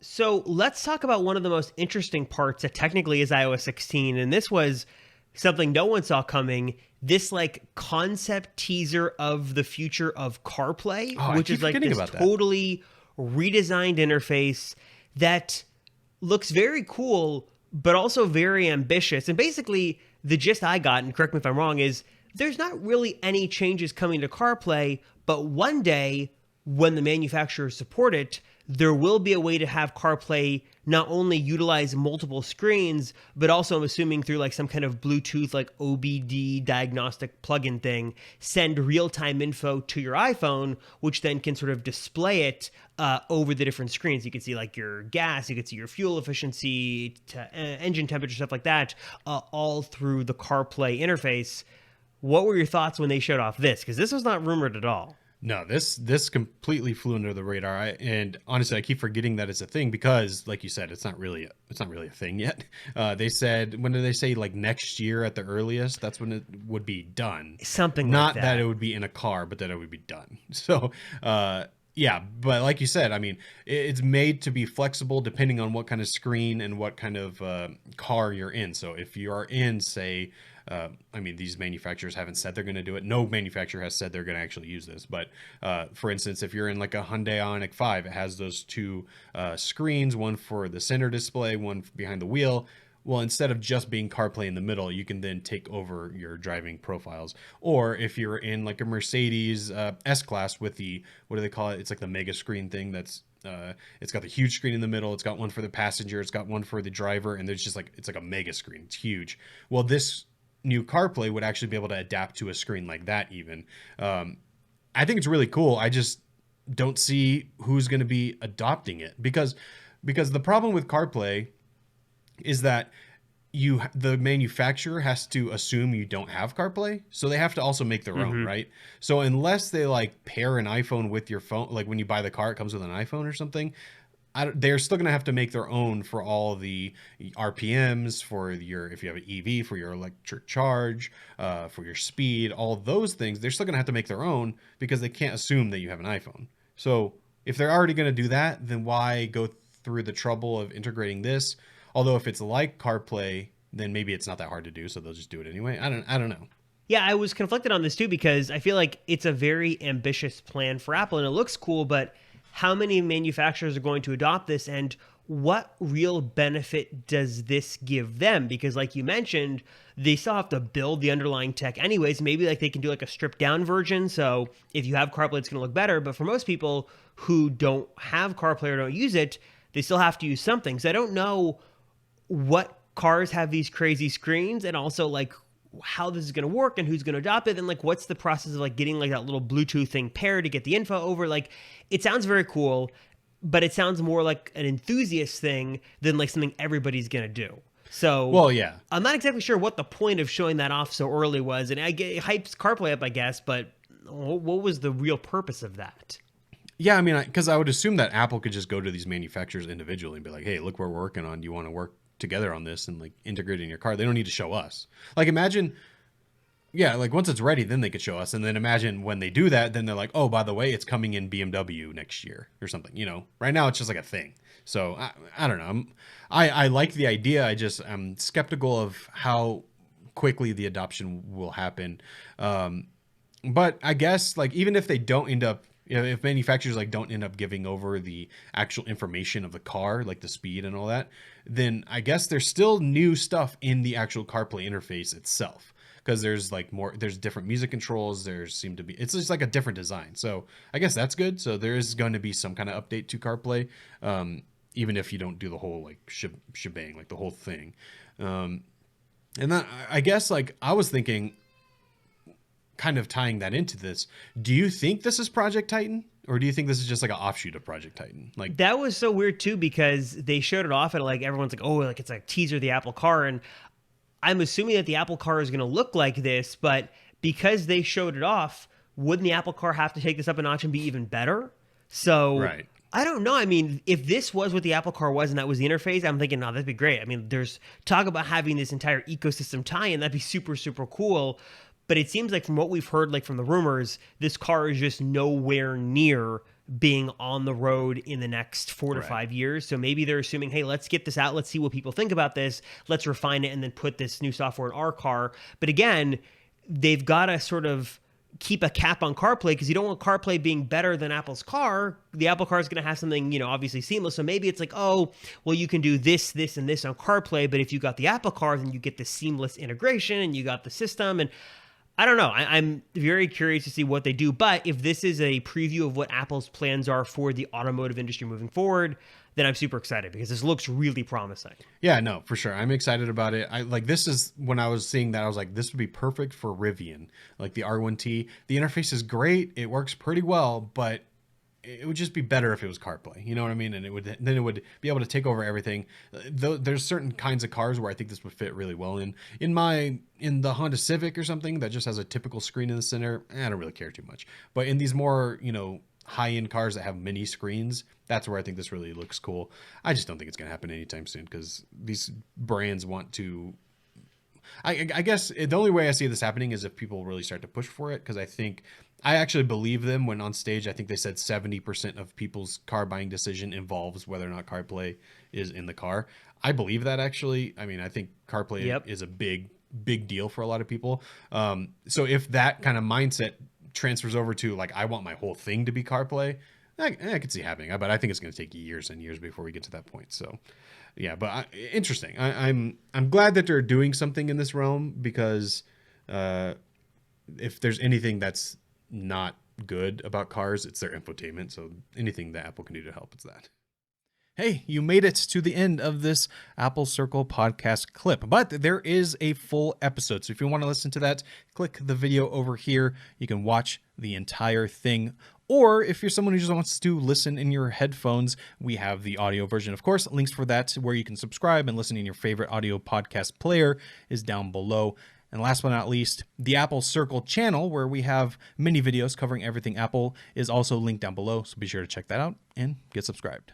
So let's talk about one of the most interesting parts that technically is iOS 16. And this was something no one saw coming. This like concept teaser of the future of CarPlay, Oh, I which keep is like forgetting this about that. totally redesigned interface that looks very cool, but also very ambitious. And basically, the gist I got, and correct me if I'm wrong, is there's not really any changes coming to CarPlay, but one day when the manufacturers support it, there will be a way to have CarPlay not only utilize multiple screens, but also I'm assuming through like some kind of Bluetooth like OBD diagnostic plugin thing, send real-time info to your iPhone, which then can sort of display it over the different screens. You can see like your gas, you can see your fuel efficiency, engine temperature, stuff like that, all through the CarPlay interface. What were your thoughts when they showed off this? Because this was not rumored at all. No, this completely flew under the radar. And honestly, I keep forgetting that it's a thing because, like you said, it's not really a thing yet. They said, when did they say, like next year at the earliest? That's when it would be done. Something like Not that it that. would be in a car, but that it would be done. So, yeah, but like you said, I mean, it's made to be flexible depending on what kind of screen and what kind of car you're in. So if you are in, say, I mean, these manufacturers haven't said they're going to do it. No manufacturer has said they're going to actually use this. But for instance, if you're in like a Hyundai Ioniq 5, it has those two screens, one for the center display, one behind the wheel. Well, instead of just being CarPlay in the middle, you can then take over your driving profiles. Or if you're in like a Mercedes S-Class with the, what do they call it? It's like the mega screen thing that's it's got the huge screen in the middle. It's got one for the passenger. It's got one for the driver. And there's just like, it's like a mega screen. It's huge. Well, this new CarPlay would actually be able to adapt to a screen like that even. I think it's really cool. I just don't see who's going to be adopting it because the problem with CarPlay is that the manufacturer has to assume you don't have CarPlay, so they have to also make their own, right? So unless they like pair an iPhone with your phone, like when you buy the car, it comes with an iPhone or something. They're still going to have to make their own for all the RPMs for your, if you have an EV, for your electric charge, for your speed, all those things. They're still going to have to make their own because they can't assume that you have an iPhone. So if they're already going to do that, then why go through the trouble of integrating this? Although if it's like CarPlay, then maybe it's not that hard to do, so they'll just do it anyway. I don't know. Yeah, I was conflicted on this too because I feel like it's a very ambitious plan for Apple and it looks cool, but how many manufacturers are going to adopt this and what real benefit does this give them? Because like you mentioned, they still have to build the underlying tech anyways. Maybe like they can do like a stripped down version. So if you have CarPlay, it's going to look better. But for most people who don't have CarPlay or don't use it, they still have to use something. So I don't know what cars have these crazy screens and also like how this is going to work and who's going to adopt it and like what's the process of like getting like that little Bluetooth thing paired to get the info over. Like it sounds very cool, but it sounds more like an enthusiast thing than like something everybody's going to do. So Well, yeah. I'm not exactly sure what the point of showing that off so early was, and it hypes CarPlay up, I guess, but what was the real purpose of that? Yeah, I mean, because I would assume that Apple could just go to these manufacturers individually and be like, hey, look what we're working on. Do you want to work together on this and like integrate it in your car? They don't need to show us. Like imagine, yeah, like once it's ready, then they could show us. And then imagine when they do that, then they're like, oh, by the way, it's coming in BMW next year or something. You know, right now it's just like a thing. So I don't know. I like the idea. I'm skeptical of how quickly the adoption will happen. But I guess like even if they don't end up, you know, if manufacturers like don't end up giving over the actual information of the car, like the speed and all that, then I guess there's still new stuff in the actual CarPlay interface itself. Because there's like there's different music controls. It's just like a different design. So I guess that's good. So there is going to be some kind of update to CarPlay, even if you don't do the whole like shebang, like the whole thing. And then I guess like I was thinking, kind of tying that into this, do you think this is Project Titan? Or do you think this is just like an offshoot of Project Titan? Like That was so weird too because they showed it off and like everyone's like, oh, like it's a teaser of the Apple car, and I'm assuming that the Apple car is going to look like this, but because they showed it off, wouldn't the Apple car have to take this up a notch and be even better? So right. I don't know. I mean, if this was what the Apple car was and that was the interface, I'm thinking, no, that'd be great. I mean, there's talk about having this entire ecosystem tie-in. That'd be super, super cool. But it seems like from what we've heard, like from the rumors, this car is just nowhere near being on the road in the next 4 to Right. 5 years. So maybe they're assuming, hey, let's get this out. Let's see what people think about this. Let's refine it and then put this new software in our car. But again, they've got to sort of keep a cap on CarPlay because you don't want CarPlay being better than Apple's car. The Apple car is going to have something, obviously seamless. So maybe it's like, oh, well, you can do this, this, and this on CarPlay. But if you got the Apple car, then you get the seamless integration and you got the system. And I don't know. I'm very curious to see what they do. But if this is a preview of what Apple's plans are for the automotive industry moving forward, then I'm super excited because this looks really promising. Yeah, no, for sure. I'm excited about it. This is when I was seeing that, I was like, this would be perfect for Rivian, like the R1T. The interface is great. It works pretty well, but it would just be better if it was CarPlay. You know what I mean? And it would be able to take over everything. There's certain kinds of cars where I think this would fit really well in. In the Honda Civic or something that just has a typical screen in the center, I don't really care too much. But in these more, high-end cars that have mini screens, that's where I think this really looks cool. I just don't think it's going to happen anytime soon because these brands want to. I guess the only way I see this happening is if people really start to push for it, because I actually believe them when on stage. I think they said 70% of people's car buying decision involves whether or not CarPlay is in the car. I believe that, actually. I mean, I think CarPlay is a big deal for a lot of people. So if that kind of mindset transfers over to like, I want my whole thing to be CarPlay, I could see happening. But I think it's going to take years and years before we get to that point. So yeah, but interesting. I'm glad that they're doing something in this realm, because if there's anything that's not good about cars, it's their infotainment. So anything that Apple can do to help, it's that. Hey, you made it to the end of this Apple Circle podcast clip, but there is a full episode. So if you want to listen to that, click the video over here. You can watch the entire thing. Or if you're someone who just wants to listen in your headphones, we have the audio version, of course. Links for that, where you can subscribe and listen in your favorite audio podcast player, is down below. And last but not least, the Apple Circle channel, where we have many videos covering everything Apple, is also linked down below. So be sure to check that out and get subscribed.